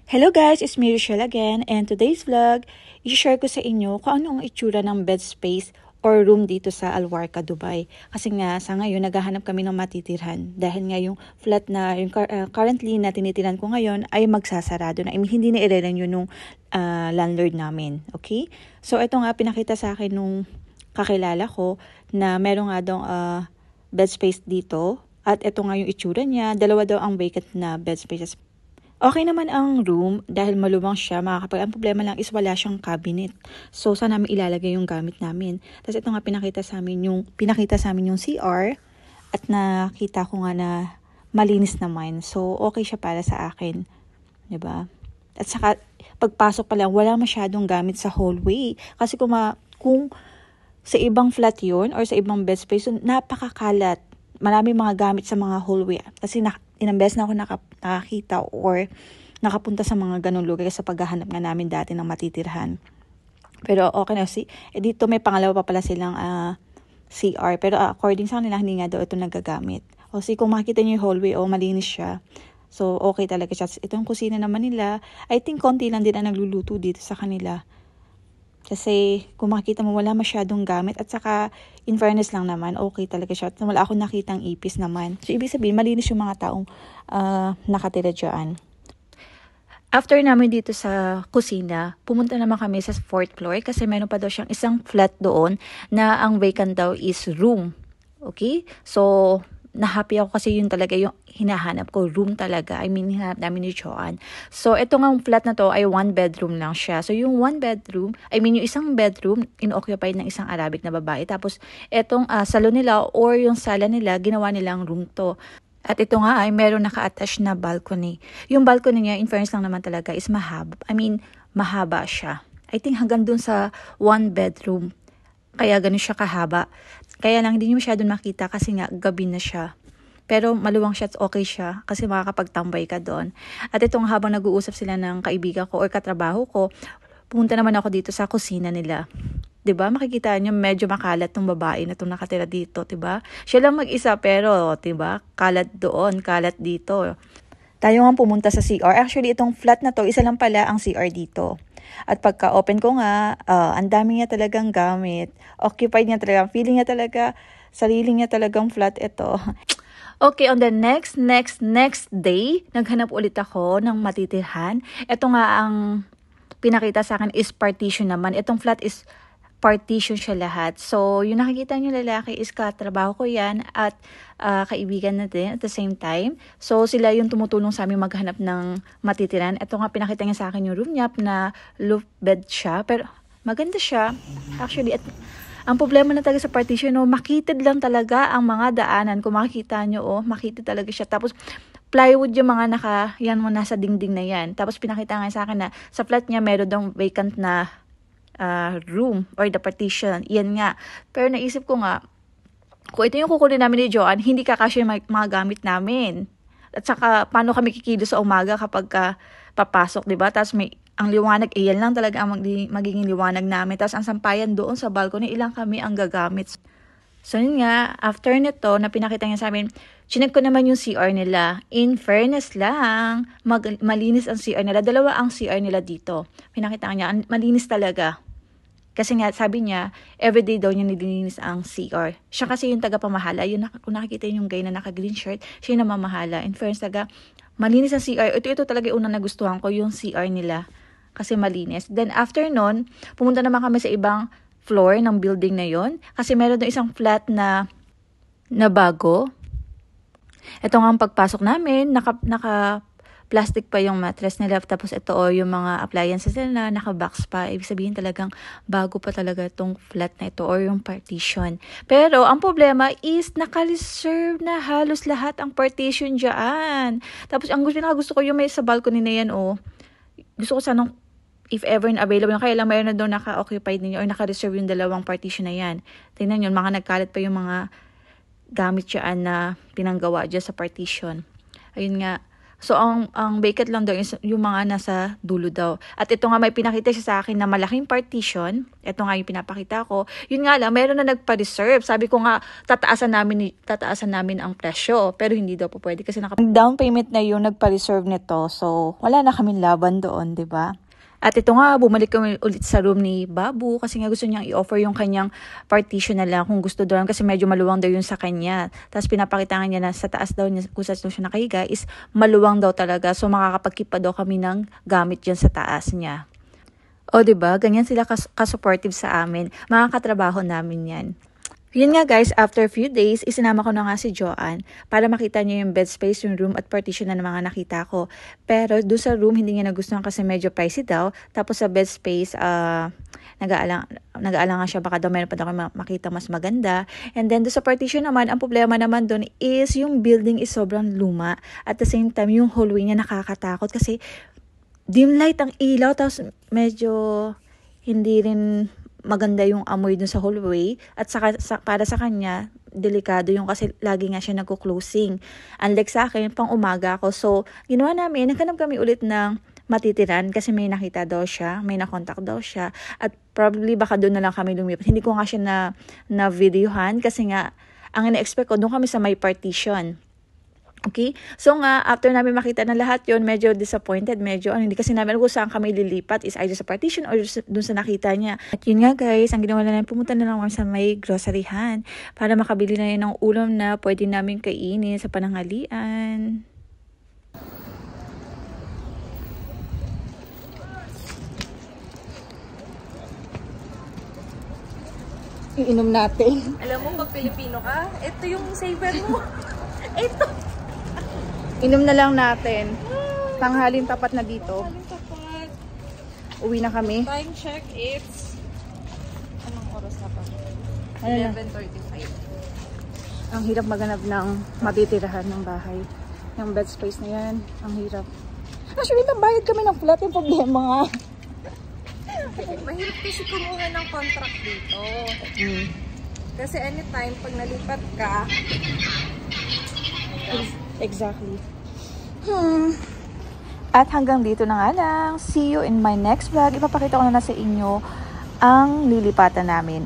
Hello guys, it's me Rochelle again, and today's vlog, i-share ko sa inyo kung ano ang itsura ng bed space or room dito sa Alwarca, Dubai. Kasi nga sa ngayon naghahanap kami ng matitirhan dahil nga yung flat na yung currently na tinitiran ko ngayon ay magsasarado na. I mean, hindi na i-renew nung landlord namin. Okay? So ito nga pinakita sa akin nung kakilala ko na meron nga daw bed space dito at ito nga yung itsura niya. Dalawa daw ang vacant na bed spaces. Okay naman ang room dahil malubang siya. Ang problema lang is wala siyang cabinet. So, saan namin ilalagay yung gamit namin. Tapos ito nga pinakita sa amin yung CR at nakita ko nga na malinis naman. So, okay siya para sa akin. 'Di ba? At saka, pagpasok pa lang, wala masyadong gamit sa hallway. Kasi kung sa ibang flat yun or sa ibang bed space, napakakalat. Marami mga gamit sa mga hallway. Kasi ilang beses na ako nakakita or nakapunta sa mga ganong lugar sa paghahanap nga namin dati ng matitirhan. Pero okay na. Dito may pangalawa pa pala silang CR. Pero according sa kanila, hindi nga daw ito nagagamit. Kung makikita niyo yung hallway, malinis siya. So, okay talaga siya. Itong kusina naman nila, I think konti lang din ang nagluluto dito sa kanila. Kasi kung makikita mo wala masyadong gamit at saka in fairness lang naman, okay talaga siya. At wala akong nakitang ipis naman. So ibig sabihin malinis yung mga taong nakatira dyan. After namin dito sa kusina, pumunta naman kami sa 4th floor kasi meron pa daw siyang isang flat doon na ang vacant daw is room. Okay? So na-happy ako kasi yun talaga yung hinahanap ko, room talaga. I mean, hinahanap namin ni Joanne. So, ito nga flat na to ay 1 bedroom lang siya. So, yung 1 bedroom, yung isang bedroom, in-occupied ng isang Arabic na babae. Tapos, itong salon nila or yung sala nila, ginawa nilang room to. At ito nga ay meron naka-attach na balcony. Yung balcony niya, in fairness lang naman talaga, is mahaba. Mahaba siya. I think hanggang dun sa 1 bedroom. Kaya ganun siya kahaba. Kaya lang hindi niyo masyadong makita kasi nga gabi na siya. Pero maluwang siya at okay siya kasi makakapagtambay ka doon. At itong habang nag-uusap sila ng kaibigan ko or katrabaho ko, pumunta naman ako dito sa kusina nila. 'Di ba? Makikita niyo medyo makalat tong babae na tong nakatira dito, 'di ba? Siya lang mag-isa pero 'di ba? Kalat doon, kalat dito. Tayo nga pumunta sa CR. Actually, itong flat na to, isa lang pala ang CR dito. At pagka-open ko nga, ang dami niya talagang gamit. Occupied niya talaga. Feeling niya talaga, sarili niya talagang flat ito. Okay, on the next day, naghanap ulit ako ng matitirhan. Ito nga ang pinakita sa akin is partition naman. Itong flat is partition siya lahat. So, yung nakikita nyo lalaki is katrabaho ko yan at kaibigan na din at the same time. So, sila yung tumutulong sa amin maghanap ng matitiran. Ito nga pinakita niya sa akin yung room niya na loft bed siya. Pero maganda siya. Actually, ang problema na talaga sa partition, makitid lang talaga ang mga daanan. Kung makikita nyo, makitid talaga siya. Tapos, plywood yung mga nasa dingding na yan. Tapos, pinakita nga sa akin na sa flat niya meron daw vacant na room or the partition. Yan nga. Pero naisip ko nga, kung ito yung kukunin namin ni Joanne, hindi kakasya yung mga gamit namin. At saka, paano kami kikilos sa umaga kapag papasok, diba? Tapos ang liwanag, yan lang talaga ang magiging liwanag namin. Tapos ang sampayan doon sa balcony, ilang kami ang gagamit. So yun nga, after nito, na pinakita niya sa amin, chinek ko naman yung CR nila. In fairness lang, malinis ang CR nila. Dalawa ang CR nila dito. Pinakita niya, malinis talaga. Kasi nga, sabi niya, everyday daw niya nililinis ang CR. Siya kasi yung taga-pamahala. Kung nakikita yung guy na naka-green shirt, siya yung namamahala. In fairness talaga, malinis ang CR. Ito talaga yung unang nagustuhan ko, yung CR nila. Kasi malinis. Then after nun, pumunta naman kami sa ibang floor ng building na yon. Kasi meron doon isang flat na bago. Ito nga ang pagpasok namin, naka plastic pa yung mattress nila. Tapos ito yung mga appliances nila, naka-box pa. Ibig sabihin talagang bago pa talaga itong flat na ito or yung partition. Pero ang problema is naka-reserve na halos lahat ang partition dyan. Tapos ang gusto ko yung may sa balcony na yan. Gusto ko sanang if ever available, kaya lang mayroon na daw naka-occupied ninyo or naka-reserve yung dalawang partition na yan. Tingnan yun, mga nagkalat pa yung mga gamit dyan na pinanggawa dyan sa partition. Ayun nga, So, ang vacant lang daw is yung mga nasa dulo daw. At ito nga, may pinakita siya sa akin na malaking partition. Ito nga yung pinapakita ko. Yun nga lang, meron na nagpa-reserve. Sabi ko nga, tataasan namin ang presyo. Pero hindi daw po pwede kasi down payment na yung nagpa-reserve nito. So, wala na kaming laban doon, di ba? At ito nga, bumalik kami ulit sa room ni Babu kasi nga gusto niyang i-offer yung kanyang partition na lang kung gusto doon kasi medyo maluwang daw yun sa kanya. Tapos pinapakita niya na sa taas daw niya, kung saan siya nakahiga is maluwang daw talaga. So makakapag-keep pa daw kami ng gamit dyan sa taas niya. O diba, ganyan sila ka-supportive sa amin. Mga katrabaho namin yan. Yun nga guys, after a few days, isinama ko na nga si Joanne para makita niya yung bed space, yung room at partition na mga nakita ko. Pero doon sa room, hindi niya nagustuhan kasi medyo pricey daw. Tapos sa bed space, nag-aalangan siya baka daw meron pa daw makita mas maganda. And then doon sa partition naman, ang problema naman doon is yung building is sobrang luma. At the same time, yung hallway niya nakakatakot kasi dim light ang ilaw, tapos medyo hindi rin maganda yung amoy dun sa hallway at para sa kanya delikado yung kasi lagi nga siya nagko-closing. Unlike sa akin, pang umaga ako. So, ginawa namin, naghanap kami ulit ng matitiran kasi may nakita daw siya, may na-contact daw siya at probably baka doon na lang kami lumipat. Hindi ko nga siya na videohan kasi nga ang ina-expect ko doon kami sa may partition. Okay? So nga, after namin makita na lahat yon, medyo disappointed, hindi kasi namin kung saan kami lilipat, is either sa partition or dun sa nakita niya. At yun nga guys, ang ginawa na namin, pumunta na lang kami sa may groceryhan para makabili na yun ng ulam na pwede namin kainin sa pananghalian. Iinom natin. Alam mo, pag Pilipino ka, ito yung saver mo. Ito. Inom na lang natin. Tanghalin tapat na dito. Tanghalin tapat. Uwi na kami. Time check, it's... Anong oras na pa? 11:35. Ang hirap maghanap ng matitirahan ng bahay. Yung bed space na yan, ang hirap. Actually, nabayad kami ng flat, yung problema nga. Mahirap kasi kumuha ng contract dito. Kasi anytime, pag nalipat ka, exactly. At hanggang dito na nga lang. See you in my next vlog. Ipapakita ko na sa inyo ang lilipatan namin.